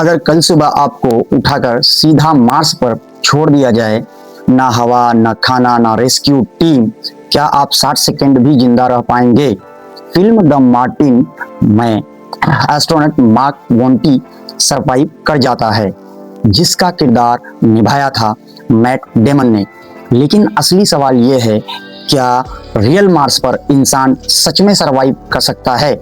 अगर कल सुबह आपको उठाकर सीधा मार्स पर छोड़ दिया जाए, ना हवा, ना खाना, ना रेस्क्यू टीम, क्या आप 60 सेकंड भी जिंदा रह पाएंगे? फिल्म द मार्टिन में एस्ट्रोनॉट मार्क वोंटी सरवाइव कर जाता है, जिसका किरदार निभाया था मैट डेमन ने। लेकिन असली सवाल यह है, क्या रियल मार्स पर इंसान सच में सरवाइव कर सकता है?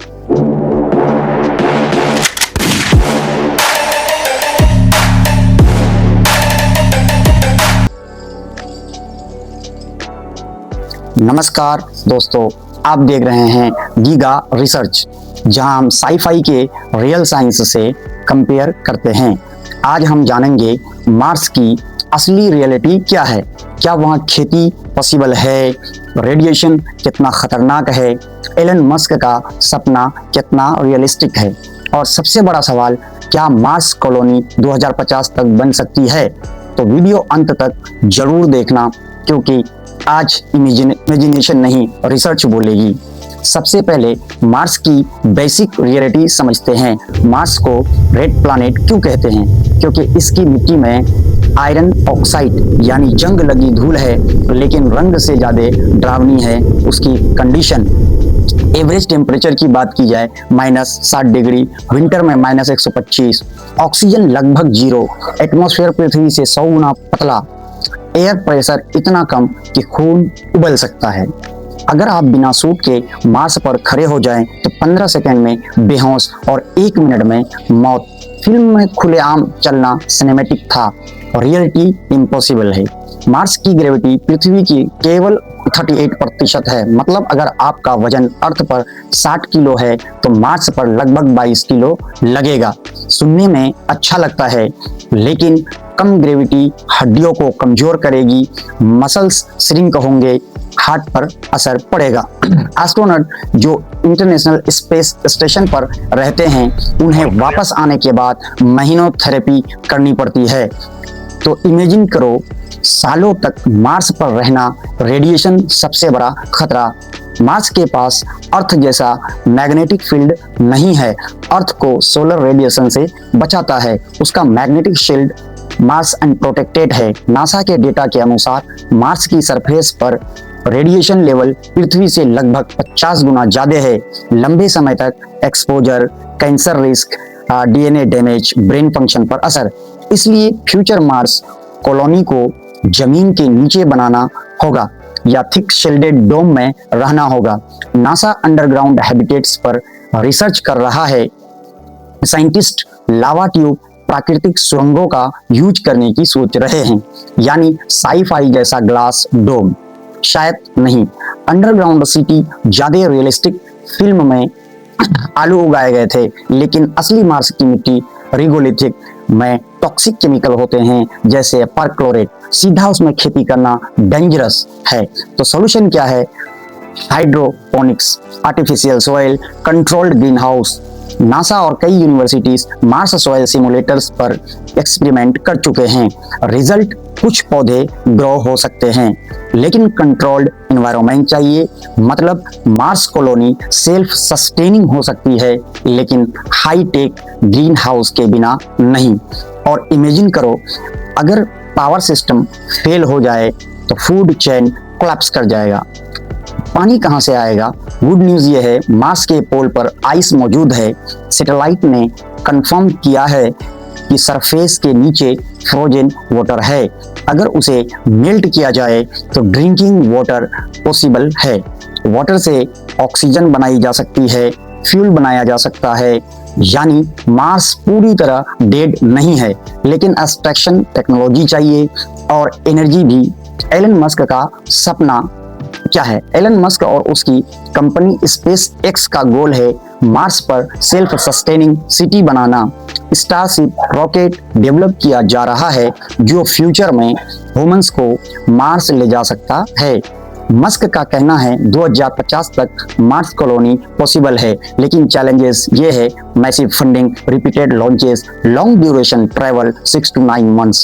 नमस्कार दोस्तों, आप देख रहे हैं गीगा रिसर्च, जहां हम साई-फाई के रियल साइंस से कंपेयर करते हैं। आज हम जानेंगे मार्स की असली रियलिटी क्या है, क्या वहां खेती पॉसिबल है, रेडिएशन कितना खतरनाक है, एलन मस्क का सपना कितना रियलिस्टिक है, और सबसे बड़ा सवाल, क्या मार्स कॉलोनी 2050 तक बन सकती है? तो वीडियो अंत तक जरूर देखना, क्योंकि आज इमेजिनेशन नहीं, रिसर्च बोलेगी। सबसे पहले मार्स की बेसिक रियलिटी समझते हैं। मार्स को रेड प्लैनेट क्यों कहते हैं? क्योंकि इसकी मिट्टी में आयरन ऑक्साइड यानी जंग लगी धूल है, लेकिन रंग से ज़्यादा डरावनी है उसकी कंडीशन। एवरेज टेम्परेचर की बात की जाए -60 डिग्री, विंटर में -125, ऑक्सीजन लगभग 0, एटमॉस्फेयर पृथ्वी से 100 गुना पतला, एयर प्रेशर इतना कम कि खून उबल सकता है। अगर आप बिना सूट के मार्स पर खड़े हो जाएं तो 15 सेकंड में बेहोश और 1 मिनट में मौत। फिल्म में खुलेआम चलना सिनेमैटिक था, रियलिटी इम्पॉसिबल है। मार्स की ग्रेविटी पृथ्वी की केवल 38% है। मतलब अगर आपका वजन अर्थ पर 60 किलो है तो मार्स पर लगभग 22 किलो लगेगा। सुनने में अच्छा लगता है, लेकिन कम ग्रेविटी हड्डियों को कमजोर करेगी, मसल्स श्रिंक होंगे, हार्ट पर असर पड़ेगा। एस्ट्रोनॉट जो इंटरनेशनल स्पेस स्टेशन पर रहते हैं, उन्हें वापस आने के बाद महीनों थेरेपी करनी पड़ती है। तो इमेजिन करो, सालों तक मार्स पर रहना, रेडिएशन सबसे बड़ा खतरा। मार्स के पास अर्थ जैसा मैग्नेटिक फील्ड नहीं है। अर्थ को सोलर रेडिएशन से बचाता है। उसका मैग्नेटिक शील्ड मार्स अनप्रोटेक्टेड है। नासा के डेटा के अनुसार मार्स की सरफेस पर रेडिएशन लेवल पृथ्वी से लगभग 50 गुना ज्यादा है। लंबे समय तक exposure, cancer risk, DNA damage, brain function पर असर। इसलिए फ्यूचर मार्स कॉलोनी को जमीन के नीचे बनाना होगा या थिक शील्डेड डोम में रहना होगा। नासा अंडरग्राउंड हैबिटेट्स पर रिसर्च कर रहा है। साइंटिस्ट लावा ट्यूब, प्राकृतिक सुरंगों का यूज करने की सोच रहे हैं, यानी साई-फाई जैसा ग्लास डोम। शायद नहीं, अंडरग्राउंड सिटी ज्यादा रियलिस्टिक। फिल्म में आलू उगाए गए थे, लेकिन असली मार्स की मिट्टी रिगोलिथिक में टॉक्सिक केमिकल होते हैं, जैसे परक्लोरेट। सीधा उसमें खेती करना डेंजरस है। तो सॉल्यूशन क्या है? Hydroponics, artificial soil, controlled green house. NASA और कई यूनिवर्सिटीज मार्स सॉइल सिमुलेटर्स पर एक्सपेरिमेंट कर चुके हैं। रिजल्ट, कुछ पौधे ग्रो हो सकते हैं, लेकिन कंट्रोल्ड एनवायरनमेंट चाहिए। मतलब मार्स कॉलोनी सेल्फ सस्टेनिंग हो सकती है, लेकिन हाई टेक ग्रीन हाउस के बिना नहीं। और इमेजिन करो, अगर पावर सिस्टम फेल हो जाए तो फूड चेन कोलैप्स कर जाएगा। पानी कहां से आएगा? गुड न्यूज ये है, मार्स के पोल पर आइस मौजूद है। सैटेलाइट ने कंफर्म किया है कि सरफेस के नीचे फ्रोजन वाटर है। अगर उसे मेल्ट किया जाए तो ड्रिंकिंग वाटर पॉसिबल है। वाटर से ऑक्सीजन बनाई जा सकती है, फ्यूल बनाया जा सकता है, यानी मार्स पूरी तरह डेड नहीं है। लेकिन एक्सट्रैक्शन टेक्नोलॉजी चाहिए और एनर्जी भी। एलन मस्क का सपना क्या है? एलन मस्क और उसकी कंपनी स्पेस एक्स का गोल है मार्स पर सेल्फ सस्टेनिंग सिटी बनाना। स्टारशिप रॉकेट डेवलप किया जा रहा है, जो फ्यूचर में ह्यूमंस को मार्स ले जा सकता है। मस्क का कहना है 2050 तक मार्स कॉलोनी पॉसिबल है, लेकिन चैलेंजेस ये है, massive funding, repeated launches, long duration travel 6 to 9 months,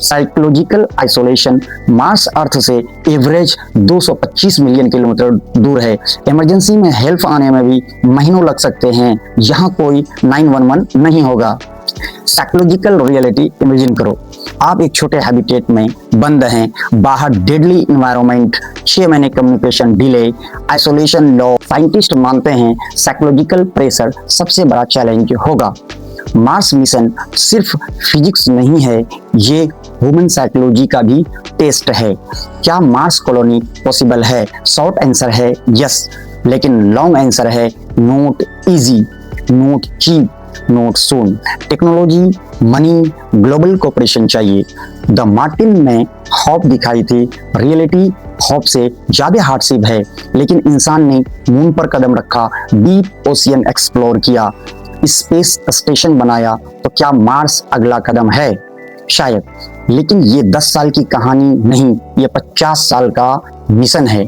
psychological isolation. Mars Earth से एवरेज 225 मिलियन किलोमीटर दूर है। इमरजेंसी में हेल्प आने में भी महीनों लग सकते हैं। यहाँ कोई 911 नहीं होगा। साइकोलॉजिकल रियलिटी इमेजिन करो। आप एक छोटे हैबिटेट में बंद हैं, बाहर डेडली इन्वायरमेंट, 6 महीने communication delay, isolation law. Scientist मानते हैं साइकोलॉजिकल प्रेशर सबसे बड़ा चैलेंज होगा। मार्स मिशन सिर्फ फिजिक्स नहीं है, ये ह्यूमन साइकोलॉजी का भी टेस्ट है। क्या मार्स कॉलोनी पॉसिबल है? शॉर्ट आंसर है यस, लेकिन लॉन्ग आंसर है not easy, not cheap, not soon. Technology, money, global cooperation चाहिए। द मार्टिन में हॉप दिखाई थी, रियलिटी हॉप से ज्यादा हार्डशिप है, लेकिन इंसान ने मून पर कदम रखा, डीप ओशियन एक्सप्लोर किया, स्पेस स्टेशन बनाया। तो क्या मार्स अगला कदम है? शायद, लेकिन ये 10 साल की कहानी नहीं, ये 50 साल का मिशन है।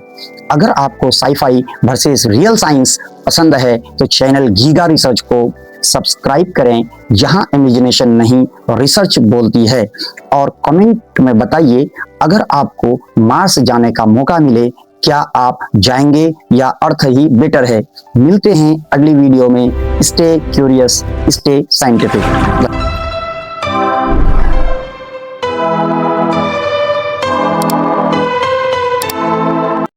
अगर आपको साईफाई वर्सेस रियल साइंस पसंद है तो चैनल गीगा रिसर्च को सब्सक्राइब करें, जहां इमेजिनेशन नहीं रिसर्च बोलती है। और कमेंट में बताइए, अगर आपको मार्स जाने का मौका मिले, क्या आप जाएंगे या अर्थ ही बेटर है? मिलते हैं अगली वीडियो में। Stay curious, stay scientific.